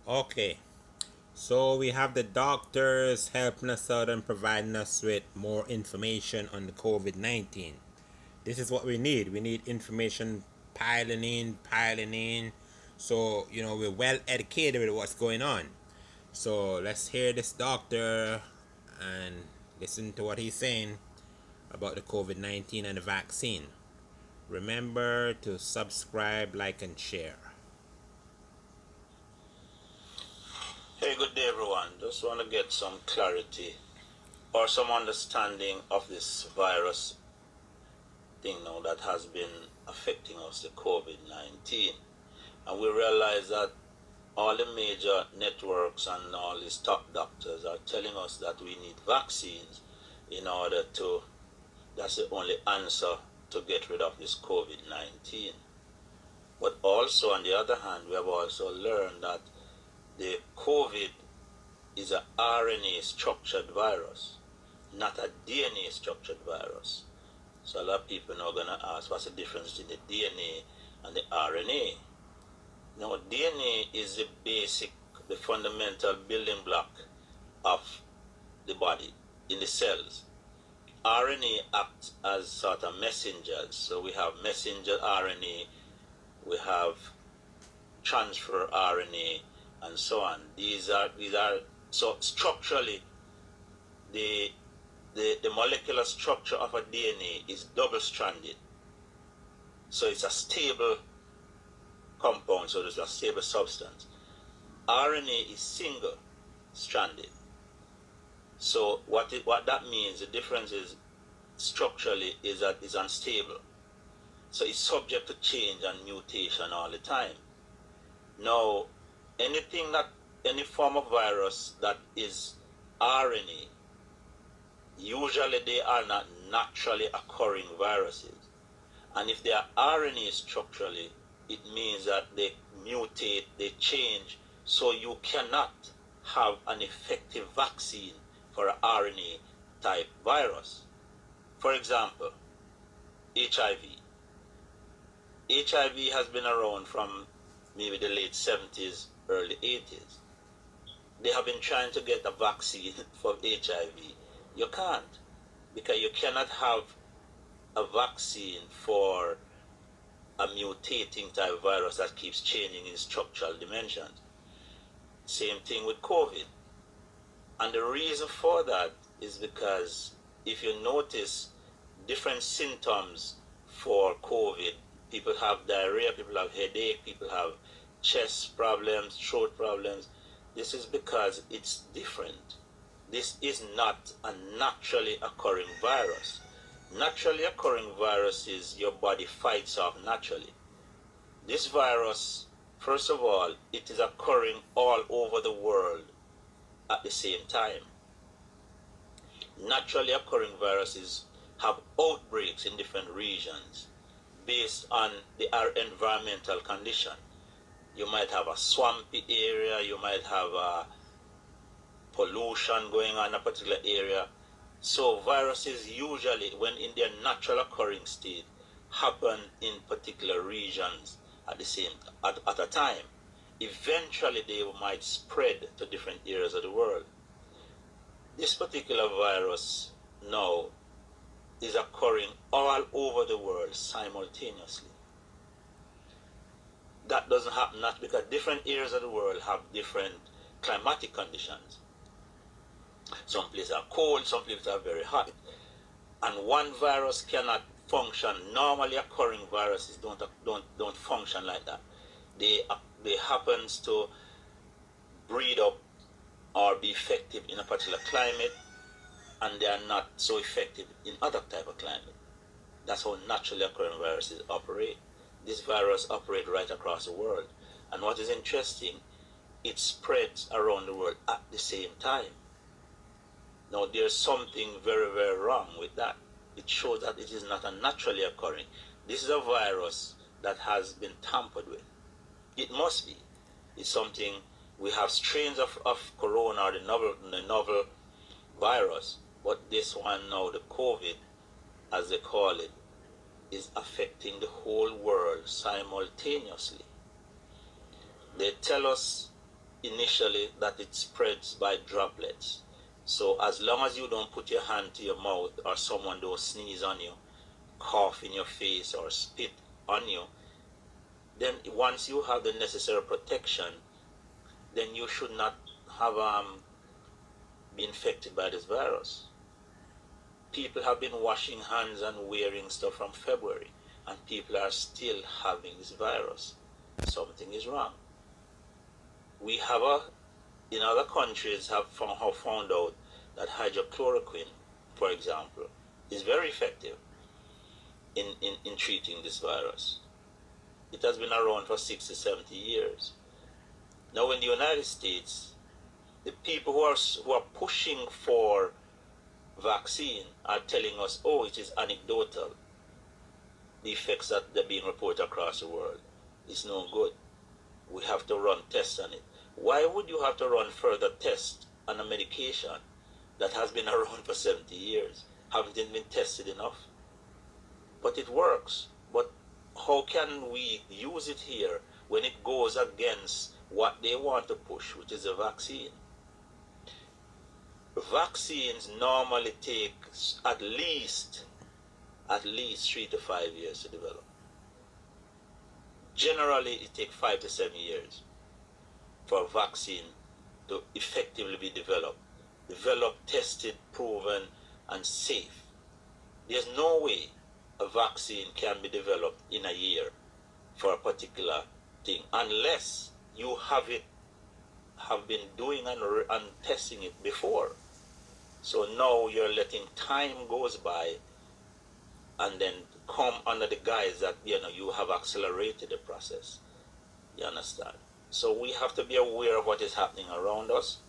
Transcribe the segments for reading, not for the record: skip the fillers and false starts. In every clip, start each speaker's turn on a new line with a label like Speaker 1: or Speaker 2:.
Speaker 1: Okay, so we have the doctors helping us out and providing us with more information on the COVID-19. This is what we need. We need information piling in. So, we're well educated with what's going on. So, let's hear this doctor and listen to what he's saying about the COVID-19 and the vaccine. Remember to subscribe, like, and share.
Speaker 2: Hey, good day, everyone. Just want to get some clarity or some understanding of this virus thing now that has been affecting us, the COVID-19. And we realize that all the major networks and all these top doctors are telling us that we need vaccines in order to, that's the only answer to get rid of this COVID-19. But also, on the other hand, we have also learned that the COVID is an RNA structured virus, not a DNA structured virus. So a lot of people are going to ask, what's the difference between the DNA and the RNA? Now, DNA is the basic, the fundamental building block of the body in the cells. RNA acts as sort of messengers. So we have messenger RNA, we have transfer RNA, and so on. These are so structurally the molecular structure of a DNA is double-stranded. So it's a stable compound, so it's a stable substance. RNA is single-stranded. So what that means, the difference is structurally is that it's unstable. So it's subject to change and mutation all the time. Now, any form of virus that is RNA, usually they are not naturally occurring viruses. And if they are RNA structurally, it means that they mutate, they change, so you cannot have an effective vaccine for an RNA type virus. For example, HIV. HIV has been around from maybe the late 70s, early 80s. They have been trying to get a vaccine for HIV. You can't, because you cannot have a vaccine for a mutating type virus that keeps changing in structural dimensions. Same thing with COVID. And the reason for that is because if you notice different symptoms for COVID, people have diarrhea, people have headache, people have chest problems, throat problems. This is because it's different. This is not a naturally occurring virus. Naturally occurring viruses your body fights off naturally. This virus, first of all, it is occurring all over the world at the same time. Naturally occurring viruses have outbreaks in different regions based on the environmental condition. You might have a swampy area, you might have a pollution going on in a particular area. So viruses usually, when in their natural occurring state, happen in particular regions at the same at a time. Eventually they might spread to different areas of the world. This particular virus now is occurring all over the world simultaneously. That doesn't happen not because different areas of the world have different climatic conditions. Some places are cold, some places are very hot. And one virus cannot function. Normally occurring viruses don't function like that. They happens to breed up or be effective in a particular climate, and they are not so effective in other type of climate. That's how naturally occurring viruses operate. This virus operates right across the world. And what is interesting, it spreads around the world at the same time. Now there's something very, very wrong with that. It shows that it is not a naturally occurring. This is a virus that has been tampered with. It must be. It's something, we have strains of corona or the novel virus, but this one now, the COVID, as they call it, is affecting the whole world simultaneously. They tell us initially that it spreads by droplets. So as long as you don't put your hand to your mouth or someone don't sneeze on you, cough in your face or spit on you, then once you have the necessary protection, then you should not have been infected by this virus. People have been washing hands and wearing stuff from February, and people are still having this virus. Something is wrong. We have in other countries have found out that hydrochloroquine, for example, is very effective in treating this virus. It has been around for 60, 70 years. Now in the United States, the people who are pushing for vaccine are telling us, oh, it is anecdotal. The effects that they're being reported across the world is no good. We have to run tests on it. Why would you have to run further tests on a medication that has been around for 70 years? Haven't it been tested enough? But it works. But how can we use it here when it goes against what they want to push, which is a vaccine? Vaccines normally take at least 3 to 5 years to develop. Generally, it takes 5 to 7 years for a vaccine to effectively be developed, tested, proven, and safe. There's no way a vaccine can be developed in a year for a particular thing unless you have been doing and testing it before. So now you're letting time goes by and then come under the guise that you have accelerated the process. You understand? So we have to be aware of what is happening around us,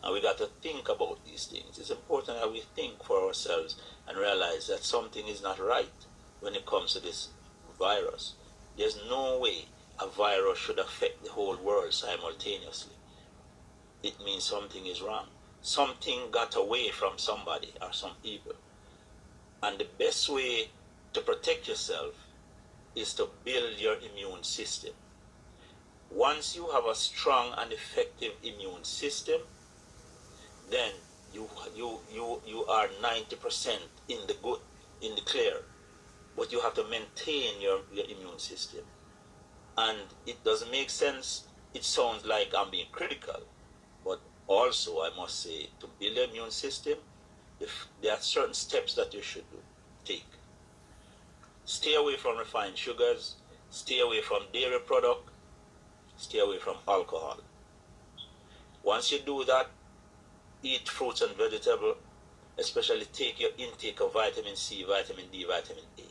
Speaker 2: and we got to think about these things. It's important that we think for ourselves and realize that something is not right when it comes to this virus. There's no way a virus should affect the whole world simultaneously. It means something is wrong. Something got away from somebody or some people. And the best way to protect yourself is to build your immune system. Once you have a strong and effective immune system, then you are 90% in the good, in the clear. But you have to maintain your immune system. And it doesn't make sense. It sounds like I'm being critical. But also, I must say, to build your immune system, there are certain steps that you should take. Stay away from refined sugars. Stay away from dairy product. Stay away from alcohol. Once you do that, eat fruits and vegetables, especially take your intake of vitamin C, vitamin D, vitamin A.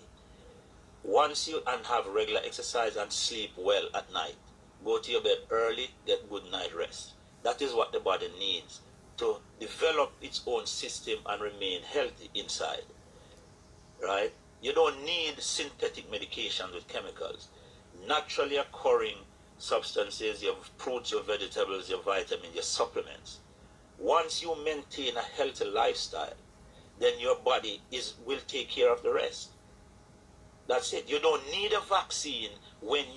Speaker 2: Once you have regular exercise and sleep well at night, go to your bed early, get good night rest. That is what the body needs to develop its own system and remain healthy inside. Right? You don't need synthetic medications with chemicals. Naturally occurring substances, your fruits, your vegetables, your vitamins, your supplements. Once you maintain a healthy lifestyle, then your body will take care of the rest. That's it. You don't need a vaccine whenever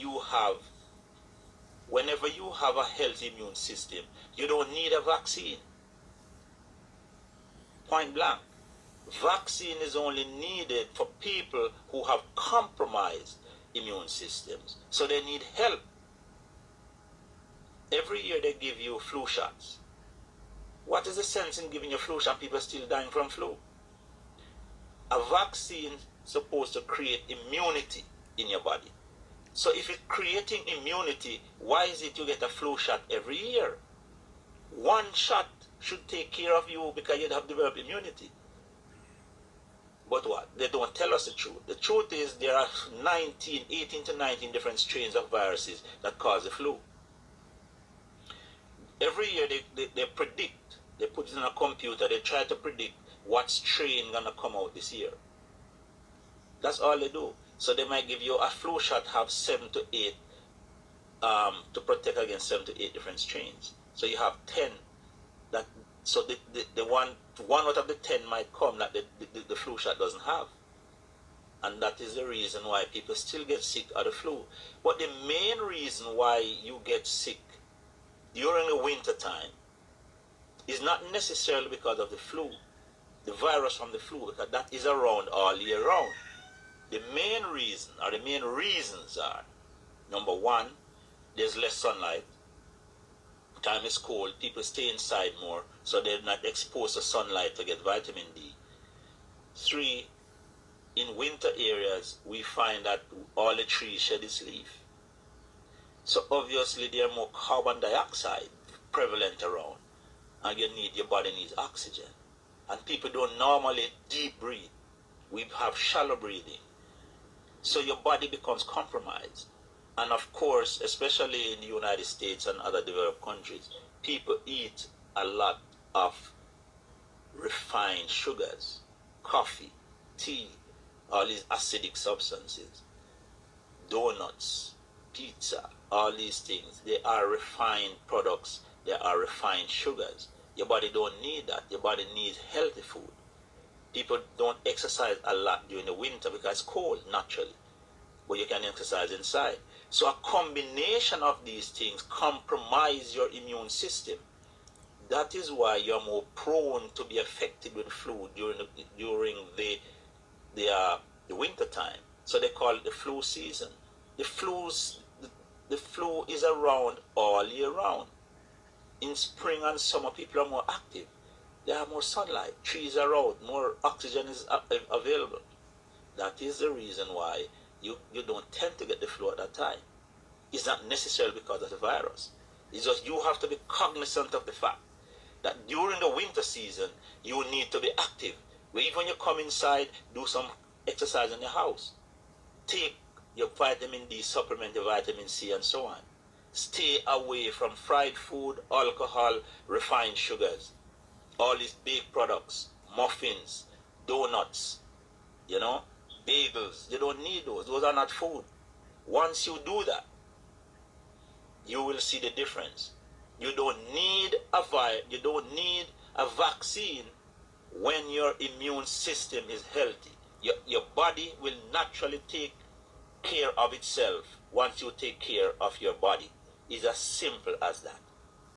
Speaker 2: you have a healthy immune system. You don't need a vaccine. Point blank. Vaccine is only needed for people who have compromised immune systems. So they need help. Every year they give you flu shots. What is the sense in giving you flu shot and people still dying from flu? A vaccine is supposed to create immunity in your body. So if it's creating immunity, why is it you get a flu shot every year? One shot should take care of you because you'd have developed immunity. But what? They don't tell us the truth. The truth is there are 18 to 19 different strains of viruses that cause the flu. Every year they predict, they put it in a computer, they try to predict what strain gonna come out this year. That's all they do. So they might give you a flu shot, have 7 to 8 to protect against 7 to 8 different strains. So you have 10 that. So the one out of the 10 might come that the flu shot doesn't have, and that is the reason why people still get sick of the flu. But the main reason why you get sick during the winter time is not necessarily because of the flu, the virus from the flu, because that is around all year round. The main reason, or the main reasons are, number one, there's less sunlight. Time is cold, people stay inside more, so they're not exposed to sunlight to get vitamin D. Three, in winter areas, we find that all the trees shed its leaf. So obviously there are more carbon dioxide prevalent around, and your body needs oxygen. And people don't normally deep breathe. We have shallow breathing. So your body becomes compromised. And of course, especially in the United States and other developed countries, people eat a lot of refined sugars, coffee, tea, all these acidic substances, donuts, pizza, all these things. They are refined products. They are refined sugars. Your body don't need that. Your body needs healthy food. People don't exercise a lot during the winter because it's cold naturally, but you can exercise inside. So a combination of these things compromise your immune system. That is why you're more prone to be affected with flu during the winter time. So they call it the flu season. The flu is around all year round. In spring and summer, people are more active. They have more sunlight. Trees are out. More oxygen is available. That is the reason why you don't tend to get the flu at that time. It's not necessarily because of the virus. It's just you have to be cognizant of the fact that during the winter season, you need to be active. Even when you come inside, do some exercise in your house. Take your vitamin D, supplement your vitamin C, and so on. Stay away from fried food, alcohol, refined sugars, all these baked products, muffins, donuts, bagels. You don't need those. Those are not food. Once you do that, you will see the difference. You don't need a vaccine when your immune system is healthy. Your body will naturally take care of itself once you take care of your body. It's as simple as that.